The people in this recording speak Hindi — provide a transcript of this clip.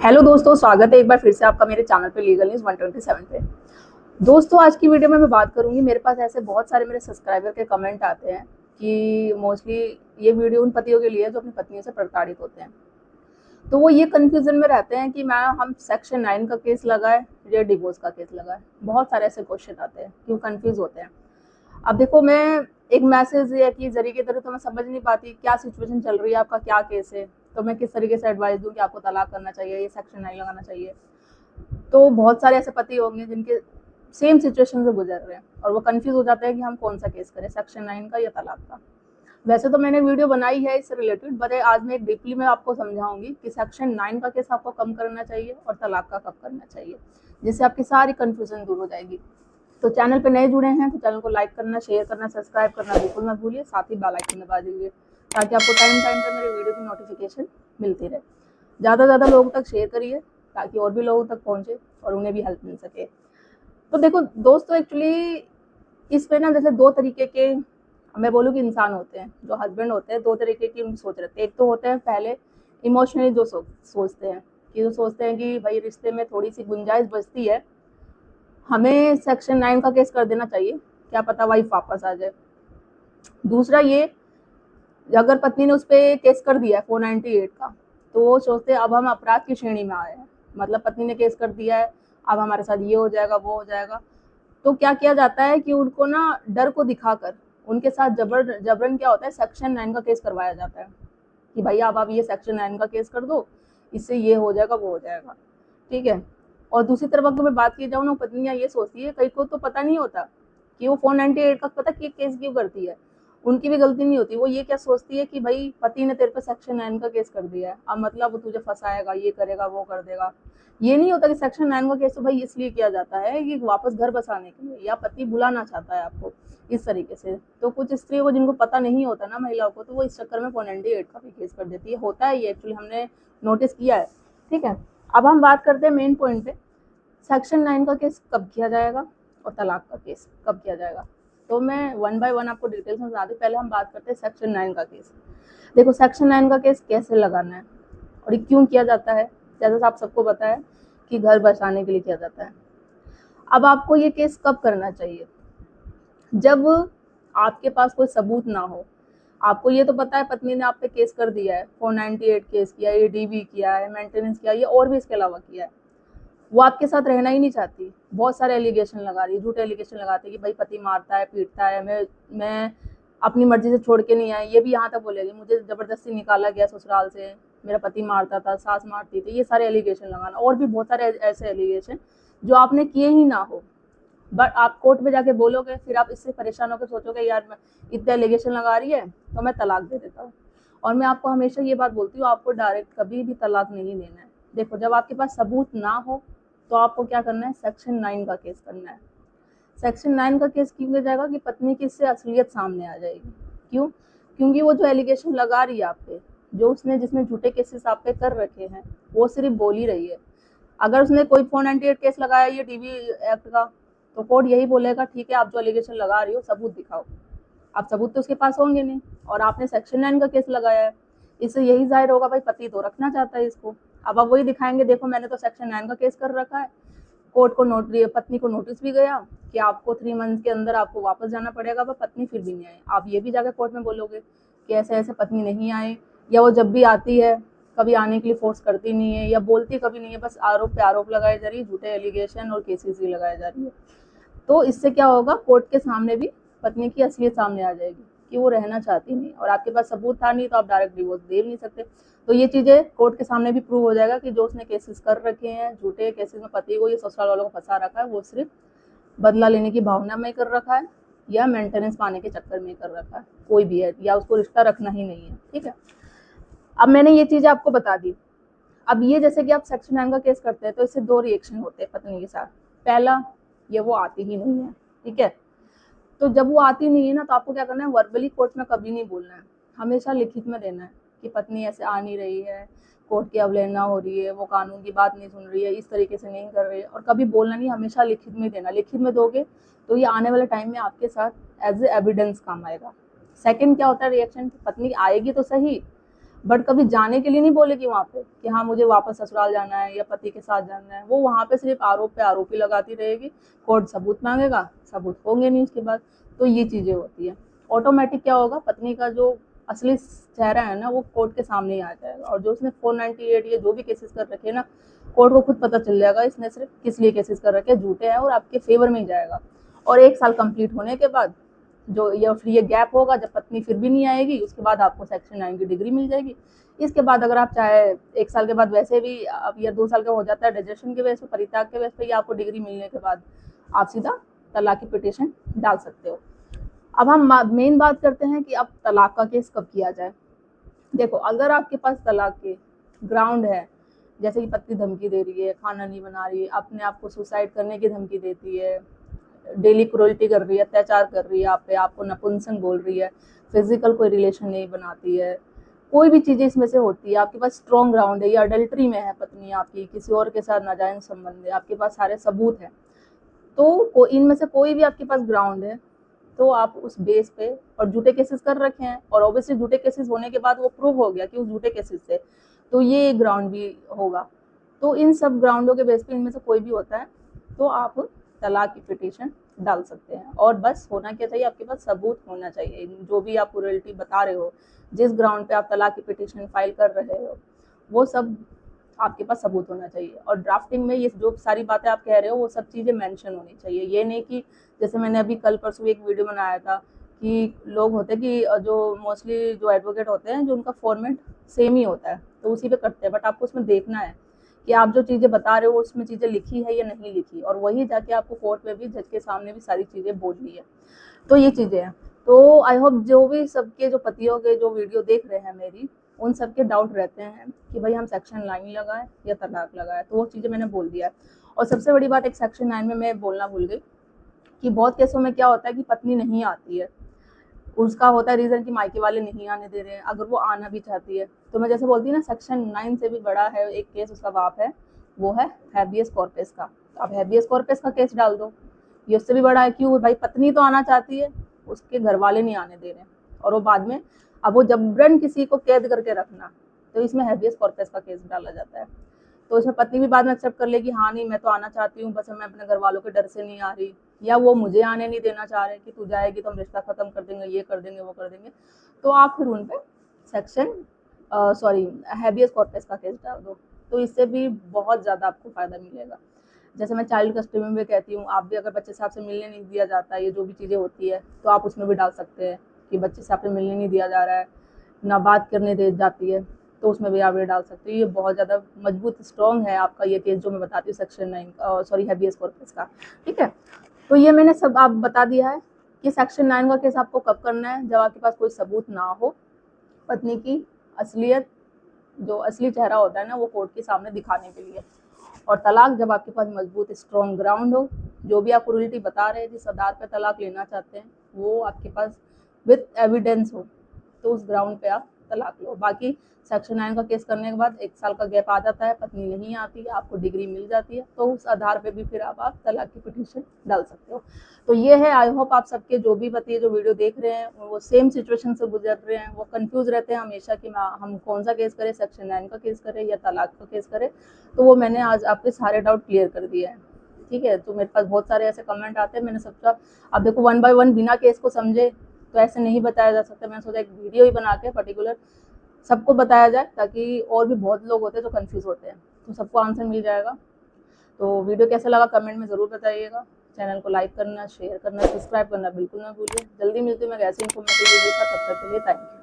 हेलो दोस्तों, स्वागत है एक बार फिर से आपका मेरे चैनल पे लीगल न्यूज़ 127 पे। दोस्तों, आज की वीडियो में मैं बात करूंगी। मेरे पास ऐसे बहुत सारे मेरे सब्सक्राइबर के कमेंट आते हैं कि मोस्टली ये वीडियो उन पतियों के लिए है जो अपनी पत्नियों से प्रताड़ित होते हैं। तो वो ये कन्फ्यूजन में रहते हैं कि हम सेक्शन 9 का केस लगाए या डिवोर्स का केस लगाए। बहुत सारे ऐसे क्वेश्चन आते हैं, क्यों कन्फ्यूज होते हैं। अब देखो, मैं एक मैसेज या कि जरिए के तरह तो मैं समझ नहीं पाती क्या सिचुएशन चल रही है, आपका क्या केस है, तो मैं किस तरीके से एडवाइस दूं कि आपको तलाक करना चाहिए, ये सेक्शन 9 लगाना चाहिए। तो बहुत सारे ऐसे पति होंगे जिनके सेम सिचुएशन से गुजर रहे हैं और वो कंफ्यूज हो जाते हैं कि हम कौन सा केस करें, सेक्शन 9 का या तलाक का। वैसे तो मैंने वीडियो बनाई है इससे रिलेटेड, बट आज मैं एक डीपली में आपको समझाऊंगी कि सेक्शन 9 का केस आपको कम करना चाहिए और तलाक का कब करना चाहिए, जिससे आपकी सारी कंफ्यूजन दूर हो जाएगी। तो चैनल पे नए जुड़े हैं तो चैनल को लाइक करना, शेयर करना, सब्सक्राइब करना बिल्कुल मत भूलिए। साथ ही बेल आइकन दबा दीजिए ताकि आपको टाइम टाइम पे मेरे वीडियो की नोटिफिकेशन मिलती रहे। ज़्यादा से ज़्यादा लोगों तक शेयर करिए ताकि और भी लोगों तक पहुँचे और उन्हें भी हेल्प मिल सके। तो देखो दोस्तों, एक्चुअली इस पे ना जैसे दो तरीके के, मैं बोलूँ कि इंसान होते हैं। जो हस्बैंड होते हैं, दो तरीके की उनकी सोच रहती है। एक तो होते हैं पहले इमोशनली जो सोचते हैं कि जो सोचते हैं कि भाई रिश्ते में थोड़ी सी गुंजाइश बचती है, हमें सेक्शन 9 का केस कर देना चाहिए, क्या पता वाइफ वापस आ जाए। दूसरा ये, अगर पत्नी ने उस पर केस कर दिया है 498 का, तो वो सोचते हैं अब हम अपराध की श्रेणी में आए हैं, मतलब पत्नी ने केस कर दिया है, अब हमारे साथ ये हो जाएगा वो हो जाएगा। तो क्या किया जाता है कि उनको ना डर को दिखाकर उनके साथ जबरन क्या होता है, सेक्शन 9 का केस करवाया जाता है कि भैया अब आप ये सेक्शन 9 का केस कर दो, इससे ये हो जाएगा वो हो जाएगा, ठीक है। और दूसरी तरफ अगर मैं बात की जाऊँ ना, पत्नियां ये सोचती है, कई को तो पता नहीं होता कि वो 498 का पता कि केस क्यों करती है। उनकी भी गलती नहीं होती। वो ये क्या सोचती है कि भाई पति ने तेरे पे सेक्शन 9 का केस कर दिया है, अब मतलब वो तुझे फंसाएगा, ये करेगा वो कर देगा। ये नहीं होता कि सेक्शन 9 का केस तो भाई इसलिए किया जाता है कि वापस घर बसाने के लिए, या पति बुलाना चाहता है आपको इस तरीके से। तो कुछ स्त्रियों को जिनको पता नहीं होता ना, महिलाओं को, तो वो इस चक्कर में 498 का भी केस कर देती है। होता है ये, एक्चुअली हमने नोटिस किया है, ठीक है। अब हम बात करते हैं मेन पॉइंट पे, सेक्शन 9 का केस कब किया जाएगा और तलाक का केस कब किया जाएगा। तो मैं वन बाय वन आपको डिटेल्स में बता दूँ। पहले हम बात करते हैं सेक्शन 9 का केस। देखो, सेक्शन 9 का केस कैसे लगाना है और ये क्यों किया जाता है। जैसा आप सबको पता है कि घर बचाने के लिए किया जाता है। अब आपको ये केस कब करना चाहिए, जब आपके पास कोई सबूत ना हो। आपको ये तो पता है पत्नी ने आप पे केस कर दिया है, 498 केस किया, ये डीवी किया है, मेंटेनेंस किया, ये और भी इसके अलावा किया है। वो आपके साथ रहना ही नहीं चाहती, बहुत सारे एलिगेशन लगा रही है, झूठे एलिगेशन लगाती है कि भाई पति मारता है, पीटता है, मैं अपनी मर्जी से छोड़ के नहीं आई। ये भी यहाँ तक बोलेगी मुझे ज़बरदस्ती निकाला गया ससुराल से, मेरा पति मारता था, सास मारती थी। ये सारे एलिगेशन लगाना, और भी बहुत सारे ऐसे एलिगेशन जो आपने किए ही ना हो, बट आप कोर्ट में जाके बोलोगे, फिर आप इससे परेशान होकर सोचोगे यार मैं इतने एलिगेशन लगा रही है तो मैं तलाक दे देता हूँ। और मैं आपको हमेशा ये बात बोलती हूँ, आपको डायरेक्ट कभी भी तलाक नहीं देना है। देखो, जब आपके पास सबूत ना हो तो आपको क्या करना है, सेक्शन 9 का केस करना है। सेक्शन 9 का केस क्यों किया जाएगा कि पत्नी की इससे असलियत सामने आ जाएगी। क्यों? क्योंकि वो जो एलिगेशन लगा रही है आप पे, जो उसने जिसने झूठे केसेस आप पे कर रखे हैं, वो सिर्फ बोल ही रही है। अगर उसने कोई 498 केस लगाया ये टीवी एक्ट का, तो कोर्ट यही बोलेगा ठीक है, आप जो एलिगेशन लगा रही हो सबूत दिखाओ। अब सबूत तो उसके पास होंगे नहीं, और आपने सेक्शन 9 का केस लगाया है, इससे यही जाहिर होगा भाई पति तो रखना चाहता है इसको। अब आप वही दिखाएंगे, देखो मैंने तो सेक्शन 9 का केस कर रखा है, कोर्ट को पत्नी को नोटिस भी गया कि आपको 3 मंथ के अंदर आपको वापस जाना पड़ेगा, पर पत्नी फिर भी नहीं आई। आप ये भी जाकर कोर्ट में बोलोगे कि ऐसे ऐसे पत्नी नहीं आए, या वो जब भी आती है कभी आने के लिए फोर्स करती नहीं है, या बोलती कभी नहीं है, बस आरोप पे आरोप लगाए जा रही है, झूठे एलिगेशन और केसेस भी लगाए जा रही है। तो इससे क्या होगा, कोर्ट के सामने भी पत्नी की असलियत सामने आ जाएगी कि वो रहना चाहती नहीं, और आपके पास सबूत था नहीं तो आप डायरेक्ट डिवोर्स दे नहीं सकते। तो ये चीज़ें कोर्ट के सामने भी प्रूव हो जाएगा कि जो उसने केसेस कर रखे हैं, झूठे केसेस में पति को, ये ससुराल वालों को फंसा रखा है, वो सिर्फ बदला लेने की भावना में कर रखा है, या मेंटेनेंस पाने के चक्कर में कर रखा है, कोई भी है, या उसको रिश्ता रखना ही नहीं है, ठीक है। अब मैंने ये चीज़ें आपको बता दी। अब ये जैसे कि आप सेक्शन 9 का केस करते हैं तो इससे दो रिएक्शन होते हैं पत्नी के साथ। पहला, ये वो आती ही नहीं है, ठीक है। तो जब वो आती नहीं है ना, तो आपको क्या करना है, वर्बली कोर्ट में कभी नहीं बोलना है, हमेशा लिखित में देना है कि पत्नी ऐसे आ नहीं रही है, कोर्ट की अवहेलना हो रही है, वो कानून की बात नहीं सुन रही है, इस तरीके से नहीं कर रही है, और कभी बोलना नहीं, हमेशा लिखित में देना। लिखित में दोगे तो ये आने वाले टाइम में आपके साथ एज ए एविडेंस काम आएगा। सेकंड क्या होता है रिएक्शन, पत्नी आएगी तो सही, बट कभी जाने के लिए नहीं बोलेगी वहाँ पे कि हाँ मुझे वापस ससुराल जाना है या पति के साथ जाना है। वो वहाँ पे सिर्फ आरोप पे आरोप ही लगाती रहेगी, कोर्ट सबूत मांगेगा, सबूत होंगे नहीं उसके बाद। तो ये चीज़ें होती है। ऑटोमेटिक क्या होगा, पत्नी का जो असली चेहरा है ना वो कोर्ट के सामने ही आ जाएगा, और जो उसने 498 या जो भी केसेस कर रखे हैं ना, कोर्ट को खुद पता चल जाएगा इसने सिर्फ किस लिए केसेस कर रखे हैं, झूठे हैं, और आपके फेवर में ही जाएगा। और 1 साल कंप्लीट होने के बाद जो ये गैप होगा, जब पत्नी फिर भी नहीं आएगी, उसके बाद आपको सेक्शन 9 की डिग्री मिल जाएगी। इसके बाद अगर आप चाहे 1 साल के बाद वैसे भी अब या 2 साल का हो जाता है डिजर्शन के बेस पे, परित्याग के बेस पे, या आपको डिग्री मिलने के बाद आप सीधा तलाक की पिटीशन डाल सकते हो। अब हम मेन बात करते हैं कि अब तलाक का केस कब किया जाए। देखो, अगर आपके पास तलाक के ग्राउंड है, जैसे कि पत्नी धमकी दे रही है, खाना नहीं बना रही है, अपने आप को सुसाइड करने की धमकी देती है, डेली क्रूरल्टी कर रही है, अत्याचार कर रही है आप पे, आपको नपुंसक बोल रही है, फिजिकल कोई रिलेशन नहीं बनाती है, कोई भी चीज़ें इसमें से होती है, आपके पास स्ट्रॉन्ग ग्राउंड है, या अडल्ट्री में है पत्नी आपकी, किसी और के साथ नाजायज संबंध है, आपके पास सारे सबूत हैं, तो इनमें से कोई भी आपके पास ग्राउंड है, तो आप उस बेस पे, और झूठे केसेस कर रखे हैं, और ऑब्वियसली झूठे केसेस होने के बाद वो प्रूव हो गया कि उस झूठे केसेस से, तो ये ग्राउंड भी होगा। तो इन सब ग्राउंडों के बेस पे इनमें से कोई भी होता है तो आप तलाक की पिटीशन डाल सकते हैं। और बस होना क्या चाहिए, आपके पास सबूत होना चाहिए। जो भी आप क्रूरल्टी बता रहे हो, जिस ग्राउंड पे आप तलाक की पिटीशन फाइल कर रहे हो, वो सब आपके पास सबूत होना चाहिए। और ड्राफ्टिंग में ये जो सारी बातें आप कह रहे हो वो सब चीज़ें मेंशन होनी चाहिए। ये नहीं कि जैसे मैंने अभी कल परसों एक वीडियो बनाया था कि लोग होते हैं कि जो मोस्टली जो एडवोकेट होते हैं, जो उनका फॉर्मेट सेम ही होता है तो उसी पे करते हैं, बट आपको उसमें देखना है कि आप जो चीज़ें बता रहे हो उसमें चीज़ें लिखी है या नहीं लिखी, और वही जाके आपको कोर्ट में भी, जज के सामने भी सारी चीज़ें बोलनी है। तो ये चीज़ें हैं। तो आई होप जो भी सबके जो पतियों के जो वीडियो देख रहे हैं मेरी, उन सबके डाउट रहते हैं कि भाई हम सेक्शन 9 लगाएं या तलाक लगाएं, तो वो चीज़ें मैंने बोल दिया है। और सबसे बड़ी बात, एक सेक्शन 9 में मैं बोलना भूल गई कि बहुत केसों में क्या होता है कि पत्नी नहीं आती है, उसका होता है रीज़न कि मायके वाले नहीं आने दे रहे हैं, अगर वो आना भी चाहती है तो मैं जैसे बोलती हूँ ना, सेक्शन 9 से भी बड़ा है एक केस, उसका बाप है, वो है हैबियस कॉर्पस का। तो आप हैबियस कॉर्पस का केस डाल दो, ये उससे भी बड़ा है। क्यों भाई, पत्नी तो आना चाहती है, उसके घर वाले नहीं आने दे रहे हैं, और वो बाद में अब वो जबरन किसी को कैद करके रखना, तो इसमें हैबियस कॉर्पस का केस डाला जाता है। तो इसमें पत्नी भी बाद में एक्सेप्ट कर लेगी, हाँ नहीं मैं तो आना चाहती हूँ, बस मैं अपने घर वालों के डर से नहीं आ रही, या वो मुझे आने नहीं देना चाह रहे कि तू जाएगी तो हम रिश्ता खत्म कर देंगे, ये कर देंगे, वो कर देंगे, तो आप फिर उन पे सेक्शन हैबियस कॉर्पस का केस डाल दो। तो इससे भी बहुत ज़्यादा आपको फ़ायदा मिलेगा। जैसे मैं चाइल्ड कस्टडी में भी कहती हूँ, आप भी अगर बच्चे से आपसे मिलने नहीं दिया जाता है, ये जो भी चीज़ें होती है, तो आप उसमें भी डाल सकते हैं कि बच्चे से आपसे मिलने नहीं दिया जा रहा है, ना बात करने दे जाती है, तो उसमें भी आप ये डाल सकते हो। ये बहुत ज़्यादा मजबूत स्ट्रॉन्ग है आपका ये केस जो मैं बताती हूँ सेक्शन 9 हैबियस कॉर्पस का। ठीक है, तो ये मैंने सब आप बता दिया है कि सेक्शन 9 का केस आपको कब करना है, जब आपके पास कोई सबूत ना हो, पत्नी की असलियत, जो असली चेहरा होता है ना, वो कोर्ट के सामने दिखाने के लिए। और तलाक जब आपके पास मजबूत स्ट्रॉन्ग ग्राउंड हो, जो भी आप क्रूरल्टी बता रहे हैं, जिस आधार पर तलाक लेना चाहते हैं, वो आपके पास विद एविडेंस हो, तो उस ग्राउंड पे आप तलाक लो। बाकी सेक्शन 9 का केस करने के बाद 1 साल का गैप आ जाता है, पत्नी नहीं आती है, आपको डिग्री मिल जाती है, तो उस आधार पे भी फिर आप तलाक की पिटीशन डाल सकते हो। तो ये है, आई होप आप सबके जो भी पति जो वीडियो देख रहे हैं वो सेम सिचुएशन से गुजर रहे हैं, वो कंफ्यूज रहते हैं हमेशा कि हम कौन सा केस करें, सेक्शन 9 का केस करें या तलाक का केस करें, तो वो मैंने आज आपके सारे डाउट क्लियर कर दिए हैं। ठीक है, तो मेरे पास बहुत सारे ऐसे कमेंट आते हैं, मैंने सोचा अब देखो 1 बाय 1 बिना केस को समझे तो ऐसे नहीं बताया जा सकता, मैंने सोचा एक वीडियो ही बना के पर्टिकुलर सबको बताया जाए, ताकि और भी बहुत लोग होते हैं जो कंफ्यूज होते हैं, तो सबको आंसर मिल जाएगा। तो वीडियो कैसा लगा कमेंट में ज़रूर बताइएगा। चैनल को लाइक करना, शेयर करना, सब्सक्राइब करना बिल्कुल ना भूलिए। जल्दी मिलती हूँ मैं ऐसे इन्फॉर्मेटिव वीडियो के साथ, तब तक के लिए थैंक यू।